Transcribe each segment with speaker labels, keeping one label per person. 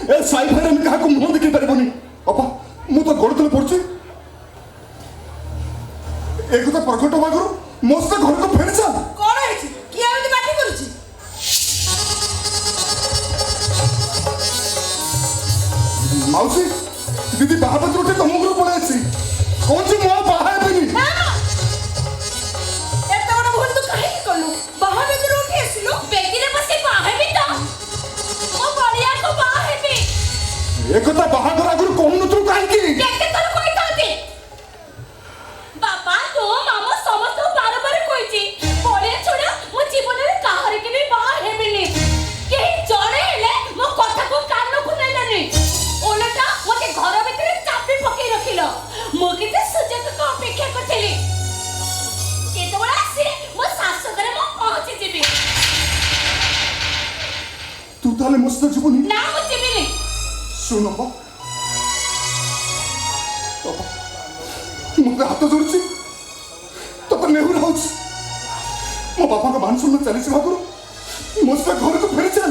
Speaker 1: ए साई भाई हम कहा को मुंह देखि परबोनी अपा मु तो गोड़ तले पड़छि एक तो प्रकट होबा करू मस्त घर को फेर जा
Speaker 2: कोन हेछि किया एमति बाटी करूछि
Speaker 1: माउसी दीदी बाहापत्र उठे तुम घर पड़े छी कौन सी मुआ बाहा हेबनी
Speaker 2: एत बड़ भूल तू काहे कलु बाहा में उठे आसिलो बेगिरे बसे बाहा हेबी त मो बड़िया को बाहा हेबी
Speaker 1: एक तो बाहागर आगुर कहनु तू काहे की
Speaker 2: केते तोर कोइ ताती बाबा तो मामा समस्त बार बार कोइची बड़िया छोड़ा मो जीवन रे काहरे के भी बाहा हेबिनी केही जणे हेले मो कथा को कान को नेलनी ओलटा मते घर भीतर चापी पकई रखिलो मो किते सुजक को अपेक्षा करथली केते बड़ा आसी मो सासु घरे मो पहुंची जिबी
Speaker 1: तू ताले मस्त जीवनी
Speaker 2: ना मो जिबिनी
Speaker 1: सुनो बा मुझे हाथ जोड़ছি तो पर नेहुर होछि मो बापा का मान सुन चली से भागरो मस्त घर को फेर चल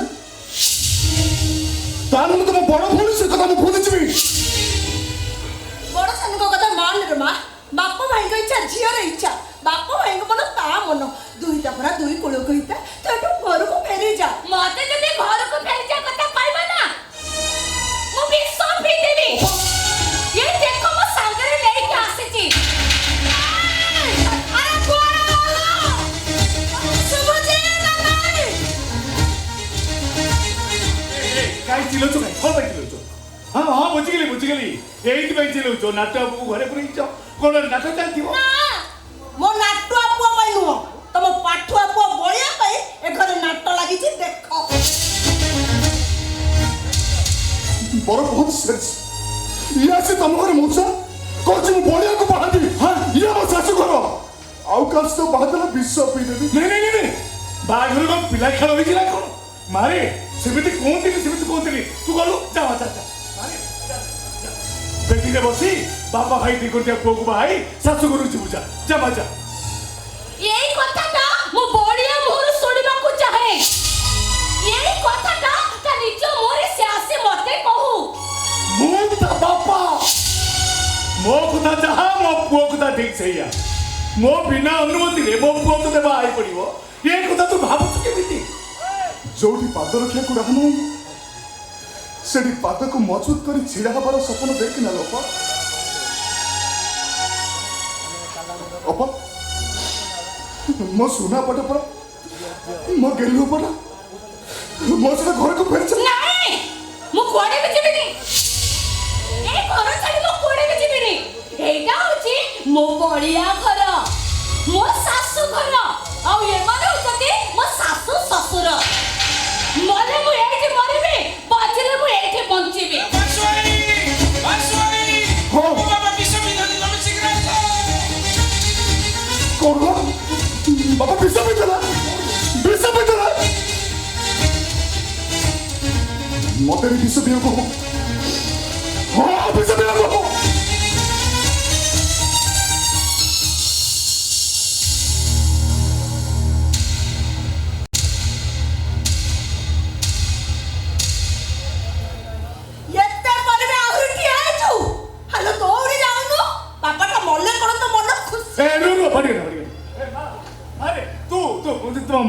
Speaker 1: तान में तो मो बड़ भूल से कथा मो भूल जिबी
Speaker 2: बड़ सन को कथा मान रे मां बाप भाई को इच्छा झियो रे इच्छा बाप भाई को मन ता मन दुईटा परा दुई कुलो कहिता तो घर को फेरी जा मते जदि घर को फेरी जा कथा पाइबा ना मु विश्व भी देबी ये देखो मो सांगरे लेके आसी छी अरे कोन वाला सुबजे ना नाई
Speaker 3: काई चिलो तो काई कोन बाई चिलो तो हां हां बुझी गेली एई बाई चिलो तो नाटक को घरे पुरी छ कोन नाटक चलतिबो
Speaker 2: ना मो नाटुआ पुआ पाई नुह तम पाठुआ पुआ बळिया पाई ए घरे नाटक लागि छी देखो
Speaker 1: बड़ बहुत सेंस या से तुम घर मुसा कोच मु बड़िया को बाहादी हां या मो सासु घर आउ कास तो बाहादला विश्व पी देबी
Speaker 3: नहीं बाघर को पिला खेल होई छिला कोन मारे सेमिति कोंतिली तू गलु जा मारे बेटी रे बसी बापा भाई दी कोटिया पुओ को भाई सासु गुरु जी बुझा जा बाजा
Speaker 2: यही कथाटा मो बड़िया मोर सुनिबा को चाहे यही कथाटा ता निज मोरे से आसे मते कहू
Speaker 3: मु ता बापा मो कुता जहा मो पुओ कुता ठीक सहीया मो बिना अनुमति रे मो पुओ तो देबा आई पड़िबो ये कुता तू भाबु के बिती
Speaker 1: जोटी पाद रखिया को रहा नहीं सेडी पाद को मजबूत करी छिड़ा हबार सपन देखि ना लोपा अपा मो सुना पटे पर मो गेलु पड़ा मो से घर को फेर चल
Speaker 2: नहीं मु कोडे में जिबिनी ए घर छाडी मु कोडे में जिबिनी एटा होची मो बड़िया घर मो सासु घर आ ये माने होती मो सासु ससुर मले मु एठी मरिबी बाचिले मु एठी बंचिबी
Speaker 4: बासुरी
Speaker 1: हो
Speaker 4: बाबा विश्वविद्यालय नम शीघ्र
Speaker 1: कोन बाबा विश्व में चला मते रे विश्व में को हां विश्व में को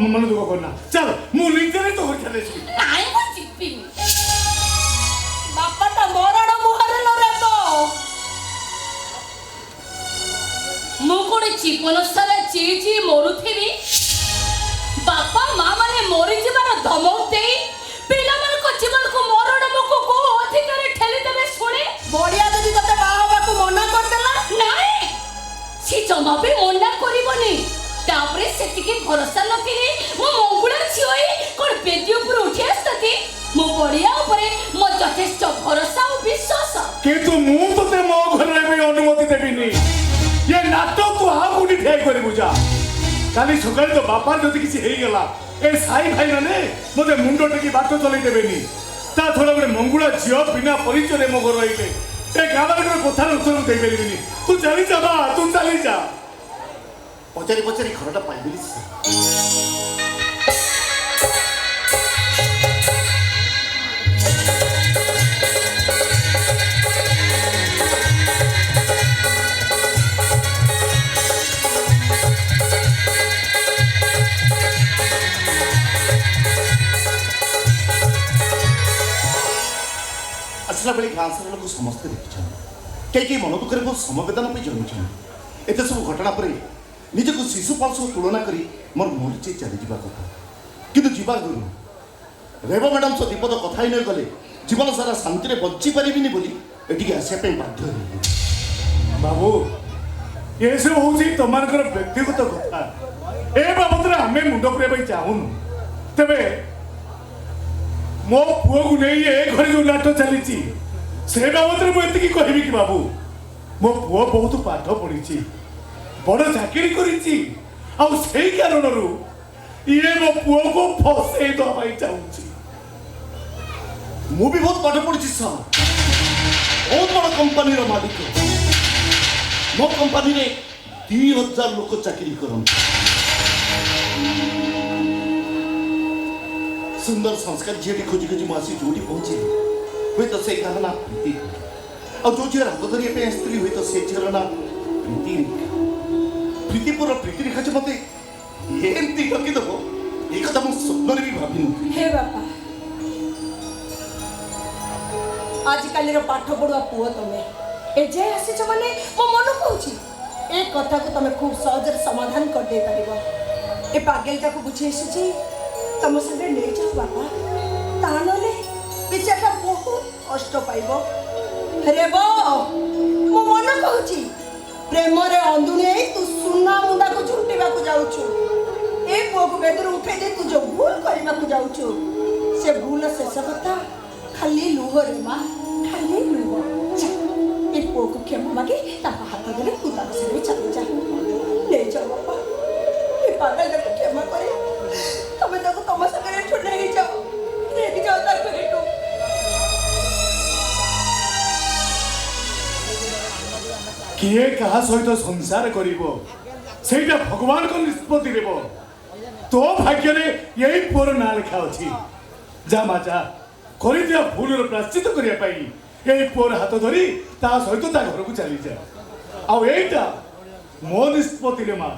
Speaker 3: मन दुख करना चल मु लिंजरे तो घर खेले छी
Speaker 2: नाइ मु जिपी बापाटा मोरड मुहरे लरे तो मु कोडे जीवन सारा चीची मरुथेबी बापा मां माने मोरि जीवन धमक देई पिला मन को जीवन को मोरड मुको को अधिकार ठेली देबे सुने बड़िया जदी तते बाबा को मना कर देला नाइ सी जमा भी मना करिवनी तापरे सेतिके भरोसा नथिले मो मंगुळा छिओई कोन बेदी ऊपर उठी आस्तती मो बड़िया ऊपरे मो यथेष्ट भरोसा और विश्वास
Speaker 3: किंतु मु तते मो घर रे भी अनुमति देबिनी ये नाटक तू आ गुडी ठे करि बुझा काली सकाळ तो बापा जदी किछि हेई गेला ए साई भाई ने मते मुंडो टेकी बाट चलै देबेनी ता थोड़ा बडे मंगुळा जियो बिना परिचय रे मो घर रहिले ए गाबार को कथा उत्तर देई बेलिनी तू चली जा बा तू चली जा
Speaker 5: पचारी घरटा पाइबेली आसला बेले गाँ सारा लोक समस्ते देखी कई मन दुखे बहुत समवेदना जन एत सब घटना पर निजक शिशुपाल सह तुलना कर मोर मरीचे चली जावा कथा किंतु जीवा गुरु रेवा मैडम सह दीपद कथा ही नहीं गले जीवन सारा शांति बंची पारिनी बोली एटिके आसपा बाध्य रही
Speaker 3: बाबू ये सब हूँ तुम व्यक्तिगत कथा ए बाबद आम मुंड पुराई चाहूनु तेरे मो पुओ को नहीं ए घर जो नाट चली से बाबद मुझे कहबी कि बाबू मो पुओ बहुत पाठ पढ़ी बड़ चाकरी करी कारण ये मो पुओ को फसई दवाई चाहूँ
Speaker 5: मु भी बहुत पाठ पढ़ी सर बहुत बड़ कंपनी मालिक मो कंपनी रे 2000 लोक चाकरी करते सुंदर संस्कार झीटी खोजी खोजी मुझे जोड़ी पहुंचे हुए तो से गार ना प्रीति और जो झील हाथ धरिया आसती हुए तो से झील ना प्रीति प्रीतिपुर प्रीति रेखा जो मत एमती ठकीदेव ये कथा मुझे स्वप्न भी भावी नी
Speaker 6: हे बापा आजिकल पाठ पढ़ुआ पुओ तुमे एजे आसीच माने मो मन कहूची ए कथा को तुम खूब सहज समाधान कर दे पारिबो ए पागलटा को बुझे एसुची तुम संगे ले जाओ बापा तानले बेचारा बहुत कष्ट पाइबो रे बो मो मन कहूची प्रेम रे अंधुने तू सुना मुंडा को झुंटीबा को जाउछु ए पुओ को बेदर उठे दे तू जो भूल करबा को जाउछु से भूल शेष कथा खाली लुह रे माँ खाली लुह ए पुओ को क्षमा मागे हाथ धरे कुदा बसरे चले जा ले जाओ बापा ए पागल को क्षमा करे तमे तो तुम संगे छोड़ ले जाओ ले जाओ तार को हेटो
Speaker 3: किए कहा सहित संसार करिवो सेटा भगवान को निष्पत्ति देव तो भाग्य रे यही पुओर ना लिखा अछि जा मा जा करि दिया भूल प्राश्चित करिया पाई यही पुओर हाथ धरी ता सहित ता घर को चली जा आ एटा मो निष्पत्ति रे मा